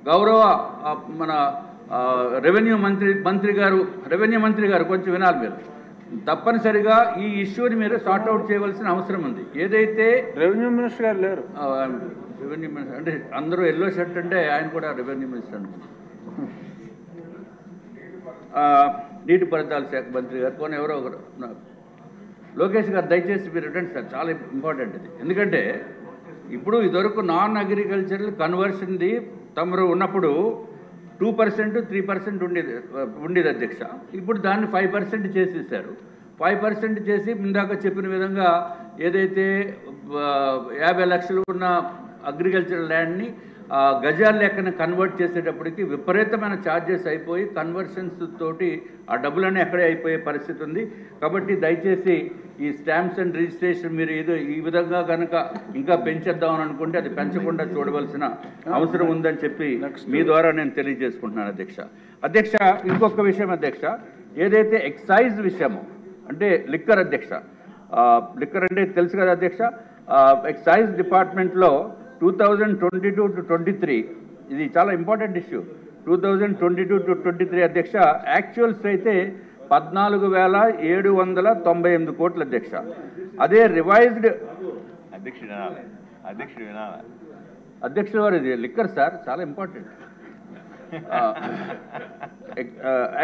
గౌరవ మన రెవెన్యూ మంత్రి గారు కొంచెం వినాలి మీరు. తప్పనిసరిగా ఈ ఇష్యూని మీరు సార్ట్అవుట్ చేయవలసిన అవసరం ఉంది. ఏదైతే రెవెన్యూ మినిస్టర్ గారు లేరు, రెవెన్యూ మినిస్టర్ అంటే అందరూ ఎల్లో షర్ట్ అంటే ఆయన కూడా రెవెన్యూ మినిస్టర్ అనుకుంటున్నారు. నీటిపారుదల శాఖ మంత్రి గారు కొన్ని ఎవరో ఒకరు లోకేష్ గారు దయచేసి మీరు రిటర్న్ సార్, చాలా ఇంపార్టెంట్ ఇది. ఎందుకంటే ఇప్పుడు ఇదివరకు నాన్ అగ్రికల్చరల్ కన్వర్షన్ది తమరు ఉన్నప్పుడు 2% 3% ఉండేది అధ్యక్ష. ఇప్పుడు దాన్ని 5% చేసేసారు. 5% చేసి ఇందాక చెప్పిన విధంగా ఏదైతే 50 లక్షలు ఉన్న అగ్రికల్చరల్ ల్యాండ్ని గజాల లెక్కన కన్వర్ట్ చేసేటప్పటికి విపరీతమైన ఛార్జెస్ అయిపోయి కన్వర్షన్స్ తోటి ఆ డబ్బులన్నీ అక్కడే అయిపోయే పరిస్థితి ఉంది. కాబట్టి దయచేసి ఈ స్టాంప్స్ అండ్ రిజిస్ట్రేషన్ మీరు ఏదో ఈ విధంగా కనుక ఇంకా పెంచేద్దామని అనుకుంటే అది పెంచకుండా చూడవలసిన అవసరం ఉందని చెప్పి మీ ద్వారా నేను తెలియజేసుకుంటున్నాను అధ్యక్ష. ఇంకొక విషయం అధ్యక్ష, ఏదైతే ఎక్సైజ్ విషయము అంటే లిక్కర్ అధ్యక్ష, లిక్కర్ అంటే తెలుసు కదా అధ్యక్ష, ఎక్సైజ్ డిపార్ట్మెంట్లో 2022 to 23 ఇది చాలా ఇంపార్టెంట్ ఇష్యూ. 2022 to 23 అధ్యక్ష యాక్చువల్స్ అయితే 14,798 కోట్ల అధ్యక్ష. అదే రివైజ్డ్ అధ్యక్షుడు వారు ఇది లిక్కర్ సార్, చాలా ఇంపార్టెంట్.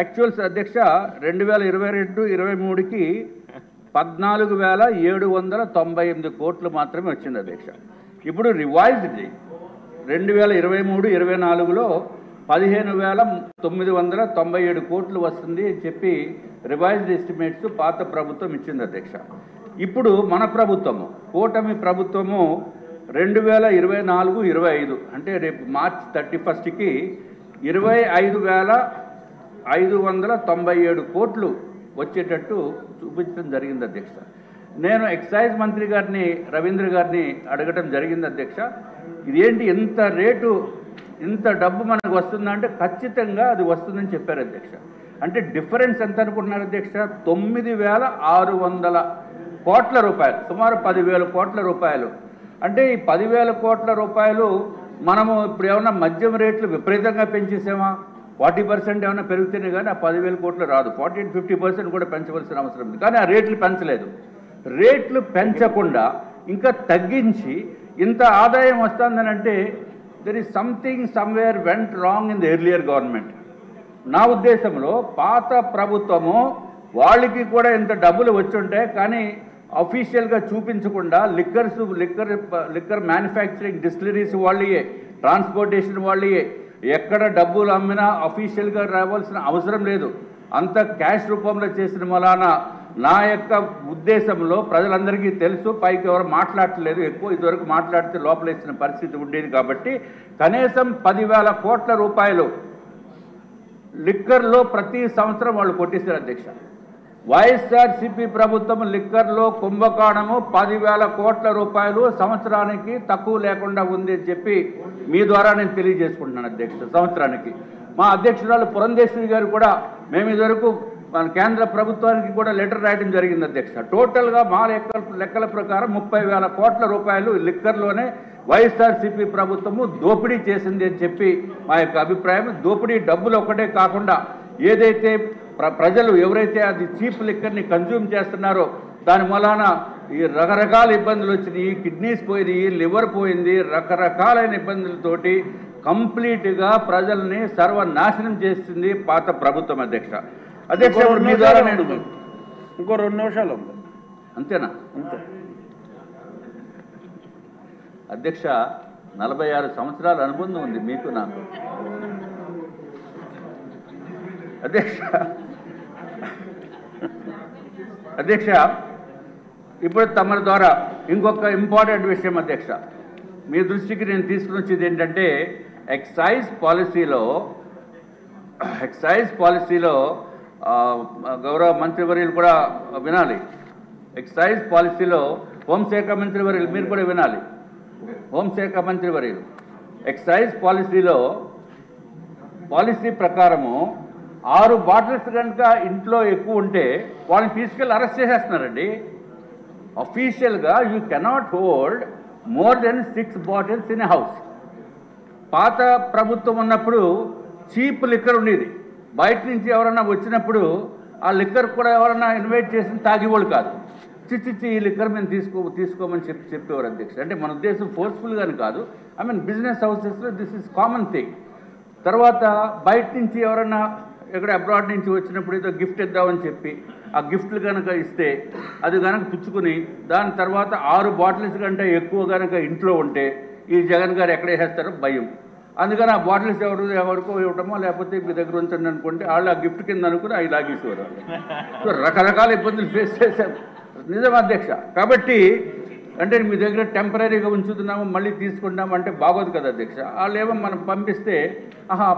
యాక్చువల్స్ అధ్యక్ష 2022-23కి 14,798 కోట్లు మాత్రమే వచ్చింది అధ్యక్ష. ఇప్పుడు రివైజ్డ్ 2023-24లో 15,997 కోట్లు వస్తుంది అని చెప్పి రివైజ్డ్ ఎస్టిమేట్స్ పాత ప్రభుత్వం ఇచ్చింది అధ్యక్ష. ఇప్పుడు మన ప్రభుత్వము కూటమి ప్రభుత్వము 2024-25 అంటే రేపు మార్చ్ 31కి 25,597 కోట్లు వచ్చేటట్టు చూపించడం జరిగింది అధ్యక్ష. నేను ఎక్సైజ్ మంత్రి గారిని రవీంద్ర గారిని అడగటం జరిగింది అధ్యక్ష, ఇదేంటి ఇంత రేటు ఇంత డబ్బు మనకు వస్తుందంటే ఖచ్చితంగా అది వస్తుందని చెప్పారు అధ్యక్ష. అంటే డిఫరెన్స్ ఎంత అనుకుంటున్నారు అధ్యక్ష? 9,600 కోట్ల రూపాయలు, సుమారు 10,000 కోట్ల రూపాయలు. అంటే ఈ 10,000 కోట్ల రూపాయలు మనము ఇప్పుడు ఏమన్నా మద్యం రేట్లు విపరీతంగా పెంచేసామా? 40% ఏమైనా పెరిగితేనే కానీ ఆ 10,000 కోట్లు రాదు. 40-50% కూడా పెంచవలసిన అవసరం ఉంది. కానీ ఆ రేట్లు పెంచలేదు. రేట్లు పెంచకుండా ఇంకా తగ్గించి ఇంత ఆదాయం వస్తుందని అంటే there is something somewhere went wrong in the earlier government. నా ఉద్దేశంలో పాత ప్రభుత్వము వాళ్ళకి కూడా ఇంత డబ్బులు వచ్చుంటాయి కానీ అఫీషియల్గా చూపించకుండా లిక్కర్ మ్యానుఫ్యాక్చరింగ్ డిస్టిలరీస్ వాళ్ళయే, ట్రాన్స్పోర్టేషన్ వాళ్ళయే, ఎక్కడ డబ్బులు అమ్మినా అఫీషియల్గా రావాల్సిన అవసరం లేదు. అంత క్యాష్ రూపంలో చేసిన వలన నా యొక్క ఉద్దేశంలో ప్రజలందరికీ తెలుసు, పైకి ఎవరు మాట్లాడట్లేదు, ఎక్కువ ఇదివరకు మాట్లాడితే లోపలేసిన పరిస్థితి ఉండేది. కాబట్టి కనీసం 10,000 కోట్ల రూపాయలు లిక్కర్లో ప్రతి సంవత్సరం వాళ్ళు కొట్టేశారు అధ్యక్ష. వైఎస్ఆర్సీపీ ప్రభుత్వం లిక్కర్లో కుంభకోణము 10,000 కోట్ల రూపాయలు సంవత్సరానికి తక్కువ లేకుండా ఉంది అని చెప్పి మీ ద్వారా నేను తెలియజేసుకుంటున్నాను అధ్యక్ష. సంవత్సరానికి మా అధ్యక్షురాలు పురంధేశ్వరి గారు కూడా మేము ఇదివరకు మన కేంద్ర ప్రభుత్వానికి కూడా లెటర్ రాయడం జరిగింది అధ్యక్ష. టోటల్గా మా లెక్కల ప్రకారం 30,000 కోట్ల రూపాయలు లిక్కర్లోనే వైఎస్ఆర్సీపీ ప్రభుత్వము దోపిడీ చేసింది అని చెప్పి మా యొక్క అభిప్రాయం. దోపిడీ డబ్బులు ఒకటే కాకుండా ఏదైతే ప్రజలు ఎవరైతే అది చీప్ లిక్కర్ని కన్జ్యూమ్ చేస్తున్నారో దాని మూలాన ఈ రకరకాల ఇబ్బందులు వచ్చినాయి, కిడ్నీస్ పోయినాయి, లివర్ పోయింది, రకరకాలైన ఇబ్బందులతోటి కంప్లీట్గా ప్రజల్ని సర్వనాశనం చేస్తుంది పాత ప్రభుత్వం అధ్యక్ష. అధ్యక్ష మీ ద్వారా నేను ఇంకో 2 నిమిషాలు ఉంది అంతేనా? అంతే అధ్యక్ష. 46 సంవత్సరాల అనుబంధం ఉంది మీకు నాకు అధ్యక్ష. ఇప్పుడు తమ ద్వారా ఇంకొక ఇంపార్టెంట్ విషయం అధ్యక్ష మీ దృష్టికి నేను తీసుకుని వచ్చేది ఏంటంటే ఎక్సైజ్ పాలసీలో గౌరవ మంత్రివర్యులు కూడా వినాలి. ఎక్సైజ్ పాలసీలో హోంశాఖ మంత్రివర్యులు మీరు కూడా వినాలి. హోంశాఖ మంత్రివర్యులు ఎక్సైజ్ పాలసీ ప్రకారము 6 బాటిల్స్ కనుక ఇంట్లో ఎక్కువ ఉంటే వాళ్ళని తీసుకెళ్ళి అరెస్ట్ చేసేస్తున్నారండి. అఫీషియల్గా you cannot hold more than 6 bottles in a house. పాత ప్రభుత్వం ఉన్నప్పుడు చీప్ లిక్కర్ ఉండేది. బయట నుంచి ఎవరన్నా వచ్చినప్పుడు ఆ లిక్కర్ కూడా ఎవరన్నా ఇన్వైట్ చేసి తాగేవాళ్ళు కాదు. చిచ్చి ఈ లిక్కర్ మేము తీసుకోమని చెప్పేవారు అధ్యక్ష. అంటే మన ఉద్దేశం ఫోర్స్ఫుల్గాని కాదు. ఐ మీన్ బిజినెస్ హౌసెస్లో దిస్ ఇస్ కామన్ థింగ్. తర్వాత బయట నుంచి ఎవరన్నా ఎక్కడ అబ్రాడ్ నుంచి వచ్చినప్పుడు ఏదో గిఫ్ట్ ఇద్దామని చెప్పి ఆ గిఫ్ట్లు కనుక ఇస్తే అది కనుక పుచ్చుకుని దాని తర్వాత 6 బాటిల్స్ కంటే ఎక్కువ కనుక ఇంట్లో ఉంటే ఈ జగన్ గారు ఎక్కడ వేసేస్తారో భయం. అందుకని ఆ బాటిల్స్ ఎవరికో ఇవ్వటమో లేకపోతే మీ దగ్గర ఉంచండి అనుకుంటే వాళ్ళు ఆ గిఫ్ట్ కింద అనుకుని అవి లాగేసేవారు. సో రకరకాల ఇబ్బందులు ఫేస్ చేశారు. నిజం అధ్యక్ష. కాబట్టి అంటే మీ దగ్గర టెంపరీగా ఉంచుతున్నాము మళ్ళీ తీసుకుంటాము అంటే బాగోదు కదా అధ్యక్ష. వాళ్ళు ఏమో మనం పంపిస్తే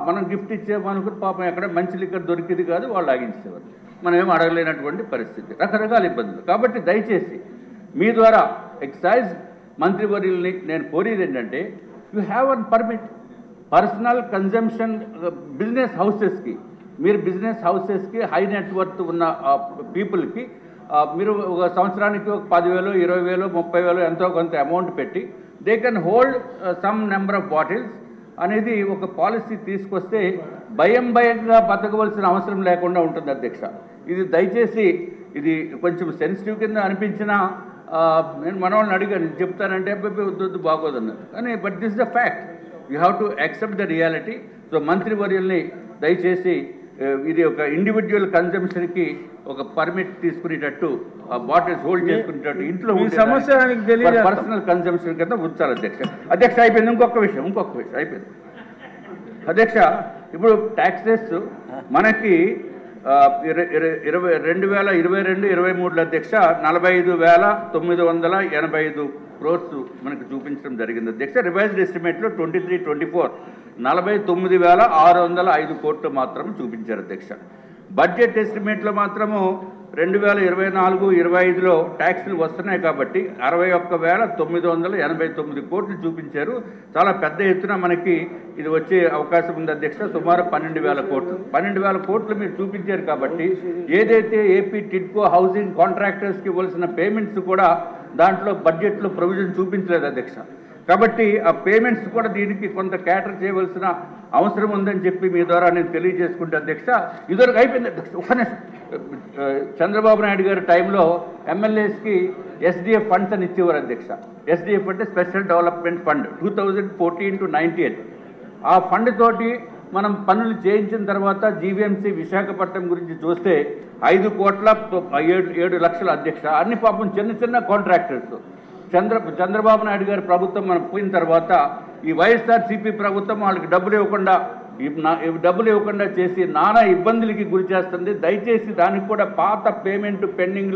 మనం గిఫ్ట్ ఇచ్చేమనుకుని పాపం ఎక్కడ మంచి లిక్కర్ దొరికింది కాదు వాళ్ళు లాగించేవారు. మనం ఏం అడగలేనటువంటి పరిస్థితి, రకరకాల ఇబ్బందులు. కాబట్టి దయచేసి మీ ద్వారా ఎక్సైజ్ మంత్రివర్యుల్ని నేను కోరేది ఏంటంటే you have an permit personal consumption business హౌసెస్కి. మీరు బిజినెస్ హౌసెస్కి హై నెట్వర్త్ ఉన్న పీపుల్కి మీరు ఒక సంవత్సరానికి ఒక 10,000, 20,000, 30,000 ఎంతో కొంత అమౌంట్ పెట్టి they can hold some number of bottles అనేది ఒక పాలసీ తీసుకొస్తే భయంగా బతకవలసిన అవసరం లేకుండా ఉంటుంది అధ్యక్ష. ఇది దయచేసి ఇది కొంచెం సెన్సిటివ్ కింద అనిపించినా నేను మన వాళ్ళని అడిగాను చెప్తానంటే వద్దు బాగోదన్నారు. కానీ but this the fact, you have to accept the reality. So మంత్రివర్యుల్ని దయచేసి ఇది ఒక ఇండివిజువల్ కన్జంప్షన్కి ఒక పర్మిట్ తీసుకునేటట్టు బాటిల్స్ హోల్డ్ చేసుకునేటట్టు ఇంట్లో సమస్య పర్సనల్ కన్జంప్షన్ కింద ఉంచాలి అధ్యక్ష. అధ్యక్ష అయిపోయింది. ఇంకొక విషయం అయిపోయింది అధ్యక్ష. ఇప్పుడు ట్యాక్సెస్ మనకి 2022-23 అధ్యక్ష 45,985 crores మనకి చూపించడం జరిగింది అధ్యక్ష. రివైజ్డ్ ఎస్టిమేట్లో 23-24 49,605 కోట్లు మాత్రం చూపించారు అధ్యక్ష. బడ్జెట్ ఎస్టిమేట్లో మాత్రము 2024-25లో ట్యాక్సులు వస్తున్నాయి కాబట్టి 61,989 కోట్లు చూపించారు. చాలా పెద్ద ఎత్తున మనకి ఇది వచ్చే అవకాశం ఉంది అధ్యక్ష. సుమారు 12,000 కోట్లు 12,000 కోట్లు మీరు చూపించారు కాబట్టి ఏదైతే ఏపీ టిడ్కో హౌసింగ్ కాంట్రాక్టర్స్కి ఇవ్వాల్సిన పేమెంట్స్ కూడా దాంట్లో బడ్జెట్లో ప్రొవిజన్ చూపించలేదు అధ్యక్ష. కాబట్టి ఆ పేమెంట్స్ కూడా దీనికి కొంత క్యాటర్ చేయవలసిన అవసరం ఉందని చెప్పి మీ ద్వారా నేను తెలియజేసుకుంటే అధ్యక్ష. ఇదివరకు అయిపోయింది అధ్యక్ష. చంద్రబాబు నాయుడు గారి టైంలో ఎమ్మెల్యేస్కి ఎస్డిఎఫ్ ఫండ్స్ అని ఇచ్చేవారు అధ్యక్ష. ఎస్డిఎఫ్ అంటే స్పెషల్ డెవలప్మెంట్ ఫండ్ 2014-19. ఆ ఫండ్ తోటి మనం పనులు చేయించిన తర్వాత జీవీఎంసీ విశాఖపట్నం గురించి చూస్తే 5,07 లక్షల అధ్యక్ష. అన్ని పాపం చిన్న కాంట్రాక్టర్స్. చంద్రబాబు నాయుడు గారి ప్రభుత్వం మనం పోయిన తర్వాత ఈ వైఎస్ఆర్సీపీ ప్రభుత్వం వాళ్ళకి డబ్బులు ఇవ్వకుండా చేసి నానా ఇబ్బందులకి గురి చేస్తుంది. దయచేసి దానికి కూడా పాత పేమెంట్ పెండింగ్